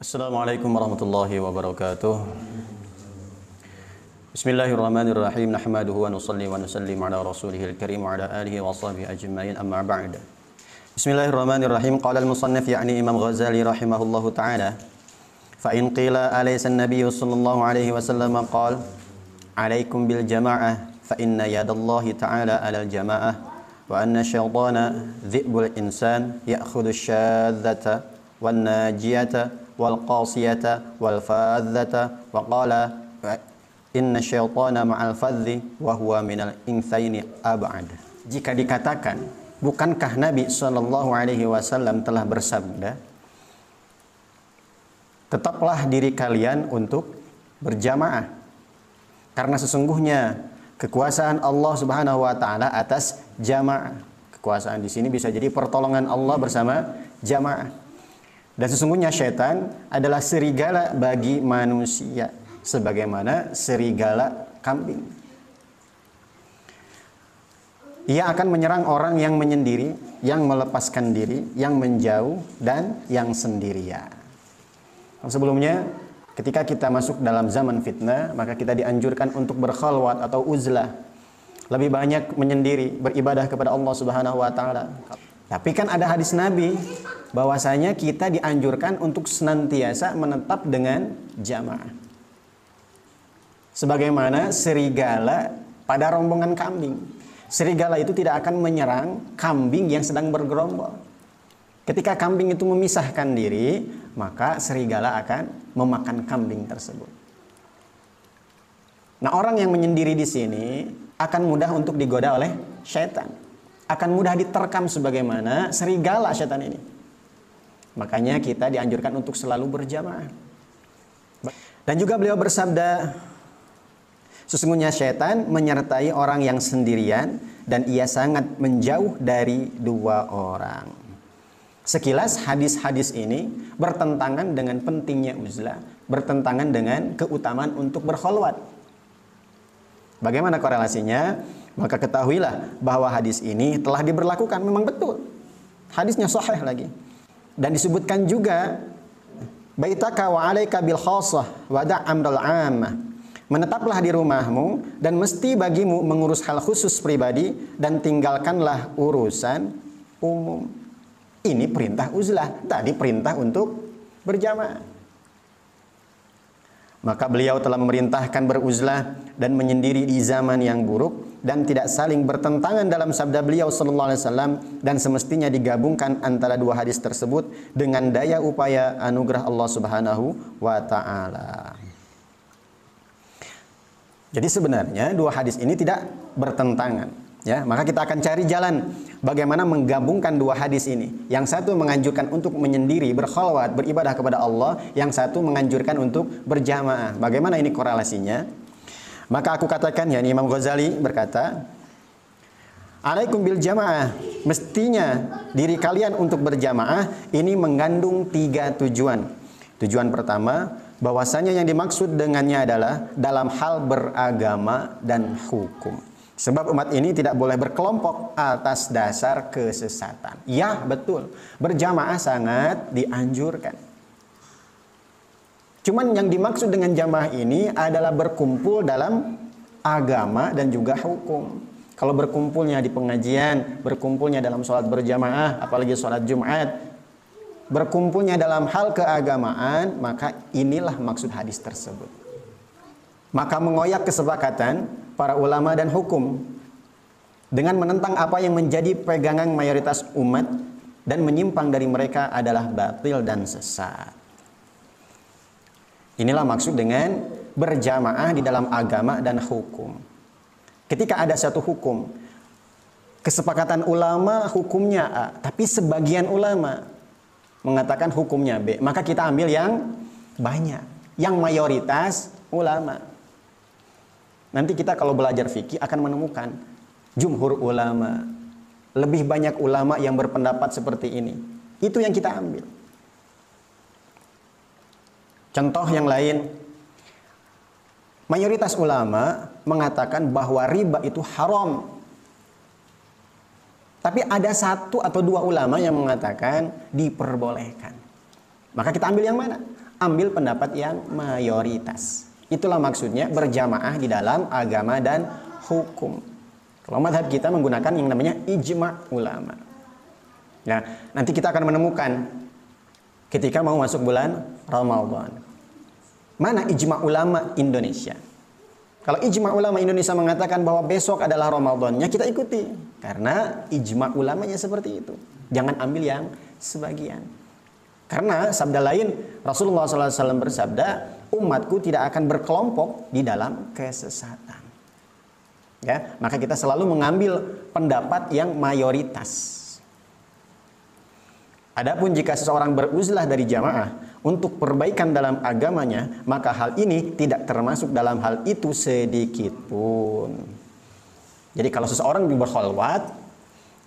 Assalamualaikum warahmatullahi wabarakatuh. Bismillahirrahmanirrahim. Nahmaduhu wa nusalli wa nusallim ala rasulihil karim wa ala alihi wa sahbihi ajma'in, amma ba'd. Bismillahirrahmanirrahim. Qala al-musannif ya'ni Imam Ghazali rahimahullahu ta'ala, fa in qila alaysa an-nabiy sallallahu alaihi wasallam qala alaikum bil jama'ah fa inna yadallahi ta'ala 'alal jama'ah wa anna syaitana dhi'bul insan ya'khudhu syadzata wan najiyata wal qasiyata wal fadzata wa qala inna syaitana ma'al fadzi wa huwa minal intsaini ab'ad. Jika dikatakan, bukankah Nabi sallallahu alaihi wasallam telah bersabda, tetaplah diri kalian untuk berjamaah, karena sesungguhnya kekuasaan Allah Subhanahu wa taala atas jamaah. Kekuasaan di sini bisa jadi pertolongan Allah bersama jamaah. Dan sesungguhnya syaitan adalah serigala bagi manusia, sebagaimana serigala kambing. Ia akan menyerang orang yang menyendiri, yang melepaskan diri, yang menjauh, dan yang sendirian. Sebelumnya, ketika kita masuk dalam zaman fitnah, maka kita dianjurkan untuk berkhalwat atau uzlah. Lebih banyak menyendiri, beribadah kepada Allah Subhanahu wa taala. Tapi kan ada hadis Nabi bahwasanya kita dianjurkan untuk senantiasa menetap dengan jamaah. Sebagaimana serigala pada rombongan kambing. Serigala itu tidak akan menyerang kambing yang sedang bergerombol. Ketika kambing itu memisahkan diri, maka serigala akan memakan kambing tersebut. Nah, orang yang menyendiri di sini akan mudah untuk digoda oleh syaitan. Akan mudah diterkam sebagaimana serigala syaitan ini. Makanya kita dianjurkan untuk selalu berjamaah. Dan juga beliau bersabda, sesungguhnya syaitan menyertai orang yang sendirian dan ia sangat menjauh dari dua orang. Sekilas hadis-hadis ini bertentangan dengan pentingnya uzlah, bertentangan dengan keutamaan untuk berkholwat. Bagaimana korelasinya? Maka ketahuilah bahwa hadis ini telah diberlakukan, memang betul. Hadisnya sahih lagi. Dan disebutkan juga, baitaka wa alaika bil khassah wa da'amral 'ammah. Menetaplah di rumahmu dan mesti bagimu mengurus hal khusus pribadi dan tinggalkanlah urusan umum. Ini perintah uzlah, tadi perintah untuk berjamaah. Maka beliau telah memerintahkan beruzlah dan menyendiri di zaman yang buruk dan tidak saling bertentangan dalam sabda beliau sallallahu alaihi wasallam, dan semestinya digabungkan antara dua hadis tersebut dengan daya upaya anugerah Allah Subhanahu wa taala. Jadi sebenarnya dua hadis ini tidak bertentangan, ya. Maka kita akan cari jalan bagaimana menggabungkan dua hadis ini. Yang satu menganjurkan untuk menyendiri, berkhalwat, beribadah kepada Allah, yang satu menganjurkan untuk berjamaah. Bagaimana ini korelasinya? Maka aku katakan, ya, Imam Ghazali berkata, alaikum bil jamaah, mestinya diri kalian untuk berjamaah ini mengandung tiga tujuan. Tujuan pertama, bahwasanya yang dimaksud dengannya adalah dalam hal beragama dan hukum. Sebab umat ini tidak boleh berkelompok atas dasar kesesatan. Ya, betul. Berjamaah sangat dianjurkan. Cuman yang dimaksud dengan jamaah ini adalah berkumpul dalam agama dan juga hukum. Kalau berkumpulnya di pengajian, berkumpulnya dalam sholat berjamaah, apalagi sholat Jumat, berkumpulnya dalam hal keagamaan, maka inilah maksud hadis tersebut. Maka mengoyak kesepakatan para ulama dan hukum dengan menentang apa yang menjadi pegangan mayoritas umat dan menyimpang dari mereka adalah batil dan sesat. Inilah maksud dengan berjamaah di dalam agama dan hukum. Ketika ada satu hukum, kesepakatan ulama hukumnya A, tapi sebagian ulama mengatakan hukumnya B, maka kita ambil yang banyak, yang mayoritas ulama. Nanti kita kalau belajar fikih akan menemukan jumhur ulama, lebih banyak ulama yang berpendapat seperti ini. Itu yang kita ambil. Contoh yang lain, mayoritas ulama mengatakan bahwa riba itu haram. Tapi ada satu atau dua ulama yang mengatakan diperbolehkan. Maka kita ambil yang mana? ambil pendapat yang mayoritas. Itulah maksudnya berjamaah di dalam agama dan hukum. Kalau mazhab kita menggunakan yang namanya ijma' ulama. Nah, nanti kita akan menemukan ketika mau masuk bulan Ramadan, mana ijma' ulama Indonesia. Kalau ijma' ulama Indonesia mengatakan bahwa besok adalah Ramadannya, kita ikuti. Karena ijma' ulamanya seperti itu. Jangan ambil yang sebagian. Karena sabda lain, Rasulullah SAW bersabda, umatku tidak akan berkelompok di dalam kesesatan. Ya, maka kita selalu mengambil pendapat yang mayoritas. Adapun jika seseorang beruzlah dari jamaah untuk perbaikan dalam agamanya, maka hal ini tidak termasuk dalam hal itu sedikit pun. Jadi kalau seseorang berkholwat,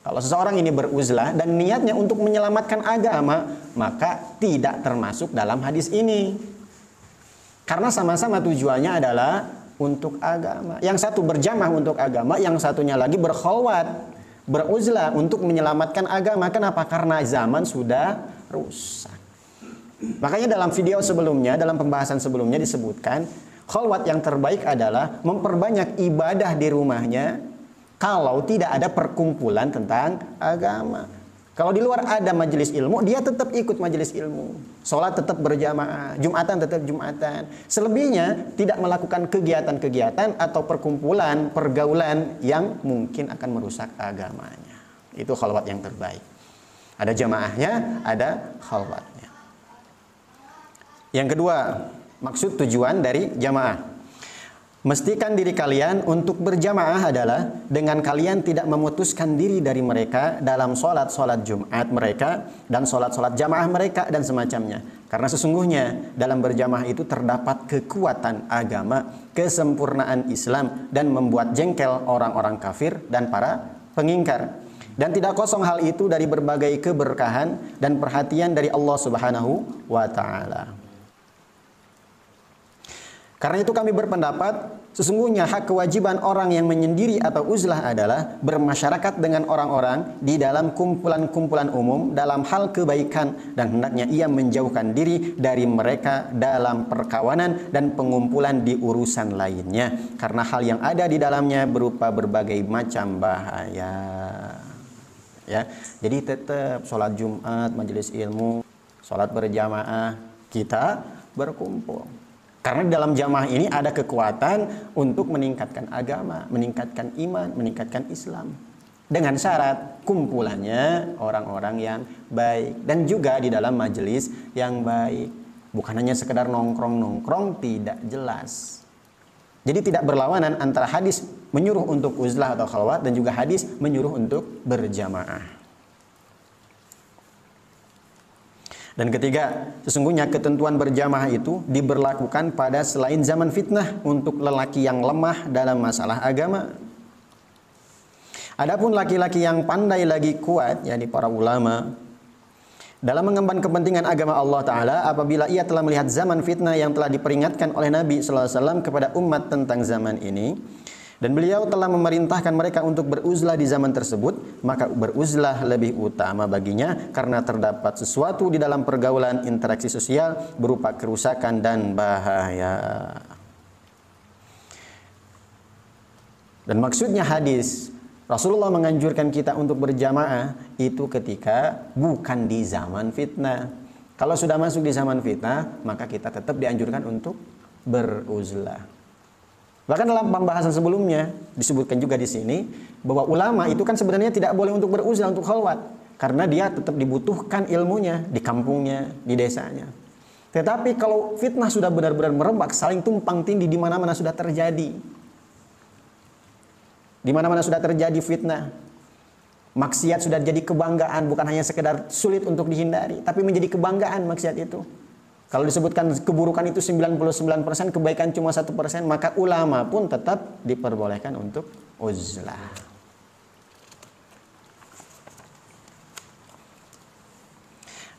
kalau seseorang ini beruzlah dan niatnya untuk menyelamatkan agama, maka tidak termasuk dalam hadis ini. Karena sama-sama tujuannya adalah untuk agama. Yang satu berjamaah untuk agama, yang satunya lagi berkholwat, beruzlah untuk menyelamatkan agama. Kenapa? Karena zaman sudah rusak. Makanya dalam video sebelumnya, dalam pembahasan sebelumnya disebutkan, kholwat yang terbaik adalah memperbanyak ibadah di rumahnya kalau tidak ada perkumpulan tentang agama. Kalau di luar ada majelis ilmu, dia tetap ikut majelis ilmu. Sholat tetap berjamaah, Jumatan tetap Jumatan. Selebihnya tidak melakukan kegiatan-kegiatan atau perkumpulan, pergaulan yang mungkin akan merusak agamanya. Itu kholwat yang terbaik. Ada jamaahnya, ada kholwatnya. Yang kedua, maksud tujuan dari jamaah. Mestikan diri kalian untuk berjamaah adalah dengan kalian tidak memutuskan diri dari mereka dalam sholat-sholat Jumat mereka dan sholat-sholat jamaah mereka dan semacamnya. Karena sesungguhnya dalam berjamaah itu terdapat kekuatan agama, kesempurnaan Islam dan membuat jengkel orang-orang kafir dan para pengingkar. Dan tidak kosong hal itu dari berbagai keberkahan dan perhatian dari Allah Subhanahu wa Ta'ala. Karena itu kami berpendapat, sesungguhnya hak kewajiban orang yang menyendiri atau uzlah adalah bermasyarakat dengan orang-orang di dalam kumpulan-kumpulan umum dalam hal kebaikan dan hendaknya ia menjauhkan diri dari mereka dalam perkawanan dan pengumpulan di urusan lainnya. Karena hal yang ada di dalamnya berupa berbagai macam bahaya. Ya, jadi tetap sholat Jumat, majelis ilmu, sholat berjamaah, kita berkumpul. Karena di dalam jamaah ini ada kekuatan untuk meningkatkan agama, meningkatkan iman, meningkatkan Islam. Dengan syarat kumpulannya orang-orang yang baik. Dan juga di dalam majelis yang baik. Bukan hanya sekedar nongkrong-nongkrong tidak jelas. Jadi tidak berlawanan antara hadis menyuruh untuk uzlah atau khalwat dan juga hadis menyuruh untuk berjamaah. Dan ketiga, sesungguhnya ketentuan berjamaah itu diberlakukan pada selain zaman fitnah untuk lelaki yang lemah dalam masalah agama. Adapun laki-laki yang pandai lagi kuat, yakni para ulama, dalam mengemban kepentingan agama Allah Ta'ala apabila ia telah melihat zaman fitnah yang telah diperingatkan oleh Nabi SAW kepada umat tentang zaman ini, dan beliau telah memerintahkan mereka untuk beruzlah di zaman tersebut, maka beruzlah lebih utama baginya karena terdapat sesuatu di dalam pergaulan interaksi sosial berupa kerusakan dan bahaya. Dan maksudnya hadis, Rasulullah menganjurkan kita untuk berjamaah itu ketika bukan di zaman fitnah. Kalau sudah masuk di zaman fitnah, maka kita tetap dianjurkan untuk beruzlah. Bahkan dalam pembahasan sebelumnya disebutkan juga di sini bahwa ulama itu kan sebenarnya tidak boleh untuk beruzlah, untuk khalwat, karena dia tetap dibutuhkan ilmunya di kampungnya, di desanya. Tetapi kalau fitnah sudah benar-benar merebak, saling tumpang tindih di mana-mana sudah terjadi. Di mana-mana sudah terjadi fitnah. Maksiat sudah jadi kebanggaan, bukan hanya sekedar sulit untuk dihindari, tapi menjadi kebanggaan maksiat itu. Kalau disebutkan keburukan itu 99%, kebaikan cuma 1%, maka ulama pun tetap diperbolehkan untuk uzlah.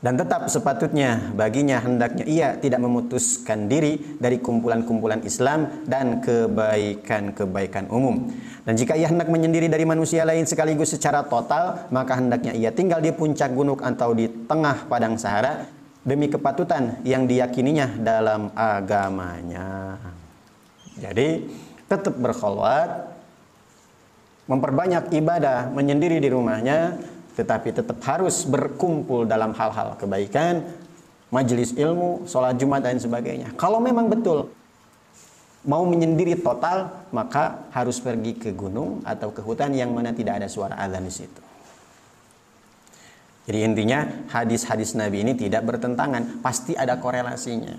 Dan tetap sepatutnya baginya hendaknya ia tidak memutuskan diri dari kumpulan-kumpulan Islam dan kebaikan-kebaikan umum. Dan jika ia hendak menyendiri dari manusia lain sekaligus secara total, maka hendaknya ia tinggal di puncak gunung atau di tengah padang Sahara demi kepatutan yang diyakininya dalam agamanya. Jadi tetap berkholwat, memperbanyak ibadah menyendiri di rumahnya, tetapi tetap harus berkumpul dalam hal-hal kebaikan, majelis ilmu, sholat Jumat dan sebagainya. Kalau memang betul mau menyendiri total, maka harus pergi ke gunung atau ke hutan yang mana tidak ada suara azan di situ. Jadi intinya hadis-hadis Nabi ini tidak bertentangan, pasti ada korelasinya.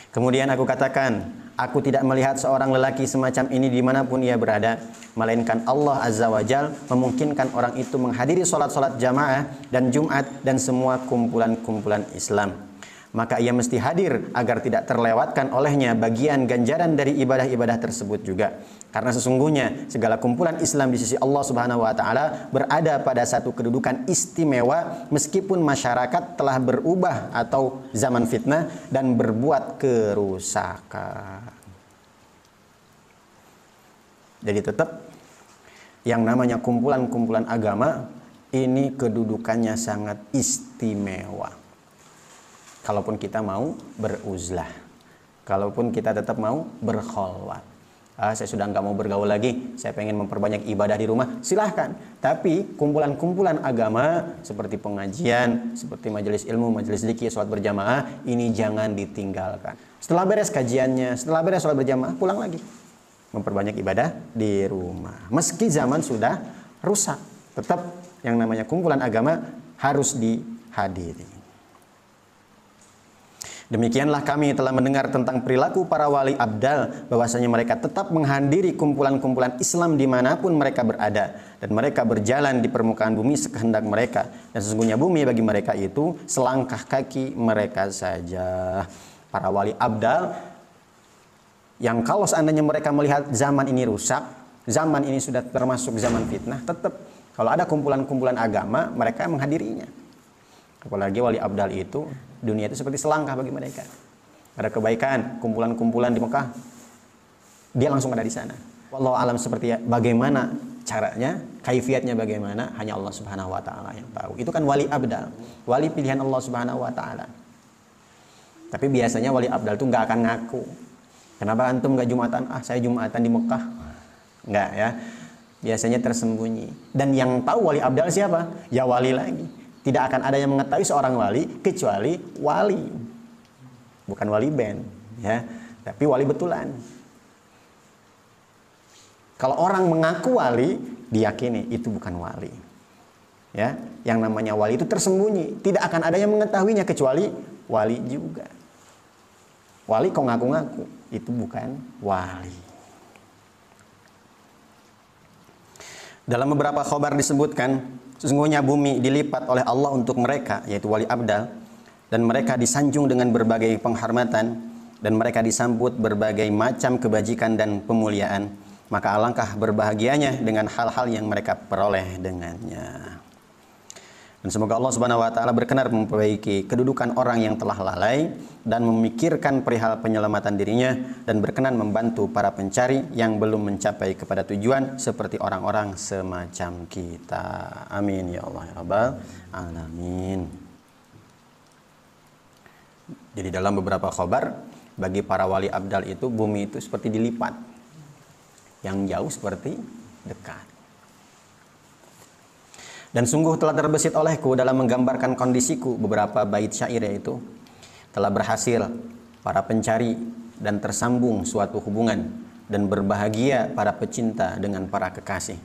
Kemudian aku katakan, aku tidak melihat seorang lelaki semacam ini dimanapun ia berada, melainkan Allah Azza wa Jal memungkinkan orang itu menghadiri sholat-sholat jamaah dan Jumat dan semua kumpulan-kumpulan Islam. Maka ia mesti hadir agar tidak terlewatkan olehnya bagian ganjaran dari ibadah-ibadah tersebut juga. Karena sesungguhnya segala kumpulan Islam di sisi Allah Subhanahu wa taala berada pada satu kedudukan istimewa meskipun masyarakat telah berubah atau zaman fitnah dan berbuat kerusakan. Jadi tetap yang namanya kumpulan-kumpulan agama ini kedudukannya sangat istimewa. Kalaupun kita mau beruzlah, kalaupun kita tetap mau berkholwat. Saya sudah nggak mau bergaul lagi, saya pengen memperbanyak ibadah di rumah, silahkan. Tapi kumpulan-kumpulan agama seperti pengajian, seperti majelis ilmu, majelis zikir, sholat berjamaah, ini jangan ditinggalkan. Setelah beres kajiannya, setelah beres sholat berjamaah, pulang lagi. Memperbanyak ibadah di rumah. Meski zaman sudah rusak, tetap yang namanya kumpulan agama harus dihadiri. Demikianlah kami telah mendengar tentang perilaku para wali abdal, bahwasanya mereka tetap menghadiri kumpulan-kumpulan Islam dimanapun mereka berada, dan mereka berjalan di permukaan bumi sekehendak mereka, dan sesungguhnya bumi bagi mereka itu selangkah kaki mereka saja. Para wali abdal yang kalau seandainya mereka melihat zaman ini rusak, zaman ini sudah termasuk zaman fitnah, tetap kalau ada kumpulan-kumpulan agama mereka menghadirinya. Apalagi wali abdal itu, dunia itu seperti selangkah bagi mereka. Ada kebaikan, kumpulan-kumpulan di Mekah, dia langsung ada di sana. Wallahu alam seperti bagaimana caranya, kaifiatnya bagaimana, hanya Allah Subhanahu wa taala yang tahu. Itu kan wali abdal, wali pilihan Allah Subhanahu wa taala. Tapi biasanya wali abdal itu nggak akan ngaku. Kenapa antum nggak Jumatan? Saya Jumatan di Mekah. Nggak ya. Biasanya tersembunyi. Dan yang tahu wali abdal siapa? Ya wali lagi. Tidak akan ada yang mengetahui seorang wali kecuali wali. Bukan wali band, ya, tapi wali betulan. Kalau orang mengaku wali, diyakini itu bukan wali. Ya, yang namanya wali itu tersembunyi, tidak akan ada yang mengetahuinya kecuali wali juga. Wali kok ngaku-ngaku, itu bukan wali. Dalam beberapa khabar disebutkan, sesungguhnya bumi dilipat oleh Allah untuk mereka, yaitu wali abdal, dan mereka disanjung dengan berbagai penghormatan, dan mereka disambut berbagai macam kebajikan dan pemuliaan. Maka alangkah berbahagianya dengan hal-hal yang mereka peroleh dengannya. Dan semoga Allah Subhanahu wa taala berkenan memperbaiki kedudukan orang yang telah lalai dan memikirkan perihal penyelamatan dirinya, dan berkenan membantu para pencari yang belum mencapai kepada tujuan seperti orang-orang semacam kita. Amin ya Allah ya Rabbal alamin. Jadi dalam beberapa khabar, bagi para wali abdal itu bumi itu seperti dilipat, yang jauh seperti dekat. Dan sungguh telah terbesit olehku dalam menggambarkan kondisiku beberapa bait syair, yaitu telah berhasil para pencari dan tersambung suatu hubungan, dan berbahagia para pecinta dengan para kekasih.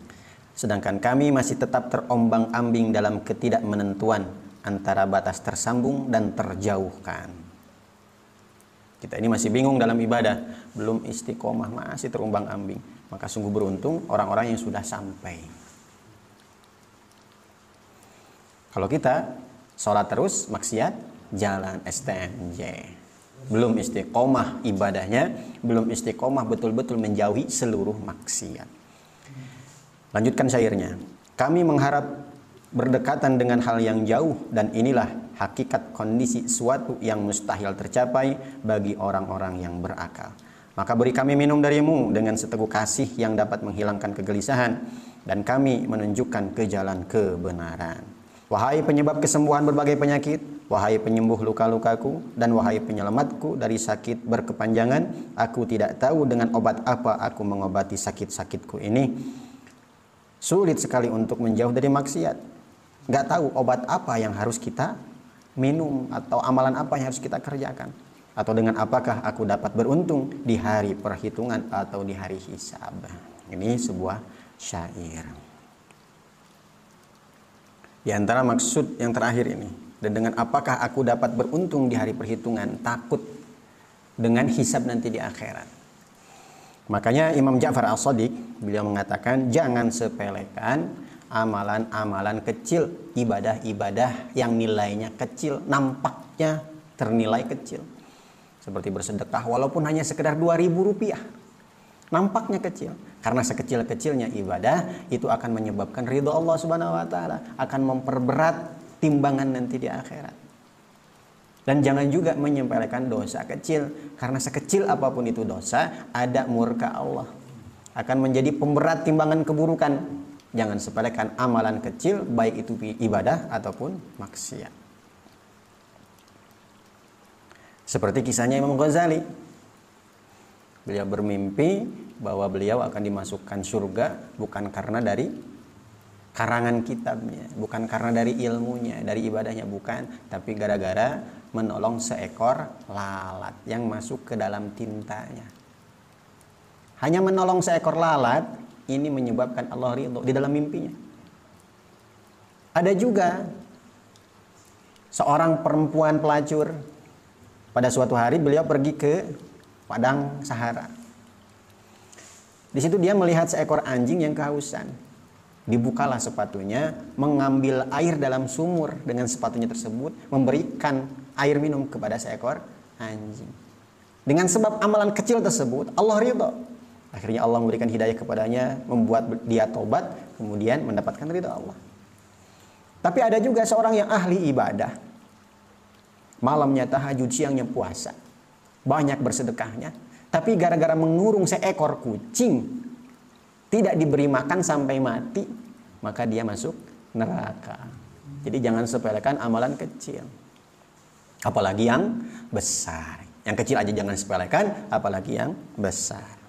Sedangkan kami masih tetap terombang-ambing dalam ketidakmenentuan antara batas tersambung dan terjauhkan. Kita ini masih bingung dalam ibadah, belum istiqomah, masih terombang-ambing. Maka sungguh beruntung orang-orang yang sudah sampai. Kalau kita sholat terus, maksiat, jalan STMJ. Belum istiqomah ibadahnya, belum istiqomah betul-betul menjauhi seluruh maksiat. Lanjutkan syairnya. Kami mengharap berdekatan dengan hal yang jauh, dan inilah hakikat kondisi suatu yang mustahil tercapai bagi orang-orang yang berakal. Maka beri kami minum darimu dengan seteguk kasih yang dapat menghilangkan kegelisahan, dan kami menunjukkan ke jalan kebenaran. Wahai penyebab kesembuhan berbagai penyakit, wahai penyembuh luka-lukaku dan wahai penyelamatku dari sakit berkepanjangan, aku tidak tahu dengan obat apa aku mengobati sakit-sakitku ini. Sulit sekali untuk menjauh dari maksiat. Nggak tahu obat apa yang harus kita minum atau amalan apa yang harus kita kerjakan. Atau dengan apakah aku dapat beruntung di hari perhitungan atau di hari hisab. Ini sebuah syair. Di antara maksud yang terakhir ini, dan dengan apakah aku dapat beruntung di hari perhitungan, takut dengan hisab nanti di akhirat. Makanya Imam Ja'far As-Shadiq beliau mengatakan jangan sepelekan amalan-amalan kecil, ibadah-ibadah yang nilainya kecil, nampaknya ternilai kecil. Seperti bersedekah walaupun hanya sekedar 2.000 rupiah. Nampaknya kecil, karena sekecil-kecilnya ibadah itu akan menyebabkan ridho Allah Subhanahu wa taala, akan memperberat timbangan nanti di akhirat. Dan jangan juga menyepelekan dosa kecil, karena sekecil apapun itu dosa, ada murka Allah, akan menjadi pemberat timbangan keburukan. Jangan sepelekan amalan kecil, baik itu ibadah ataupun maksiat. Seperti kisahnya Imam Ghazali. Beliau bermimpi bahwa beliau akan dimasukkan surga bukan karena dari karangan kitabnya, bukan karena dari ilmunya, dari ibadahnya, bukan, tapi gara-gara menolong seekor lalat yang masuk ke dalam tintanya. Hanya menolong seekor lalat ini menyebabkan Allah ridho di dalam mimpinya. Ada juga seorang perempuan pelacur. Pada suatu hari beliau pergi ke padang Sahara. Di situ dia melihat seekor anjing yang kehausan. Dibukalah sepatunya, mengambil air dalam sumur dengan sepatunya tersebut, memberikan air minum kepada seekor anjing. Dengan sebab amalan kecil tersebut, Allah ridho. Akhirnya Allah memberikan hidayah kepadanya, membuat dia tobat, kemudian mendapatkan ridho Allah. Tapi ada juga seorang yang ahli ibadah. Malamnya tahajud, siangnya puasa. Banyak bersedekahnya, tapi gara-gara mengurung seekor kucing, tidak diberi makan sampai mati, maka dia masuk neraka. Jadi jangan sepelekan amalan kecil, apalagi yang besar. Yang kecil aja jangan sepelekan, apalagi yang besar.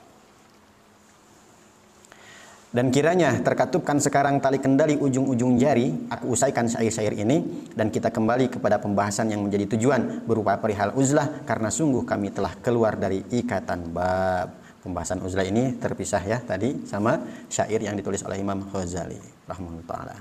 Dan kiranya terkatupkan sekarang tali kendali ujung-ujung jari, aku usaikan syair-syair ini, dan kita kembali kepada pembahasan yang menjadi tujuan berupa perihal uzlah, karena sungguh kami telah keluar dari ikatan bab. Pembahasan uzlah ini terpisah ya tadi sama syair yang ditulis oleh Imam Ghazali rahimahullah ta'ala.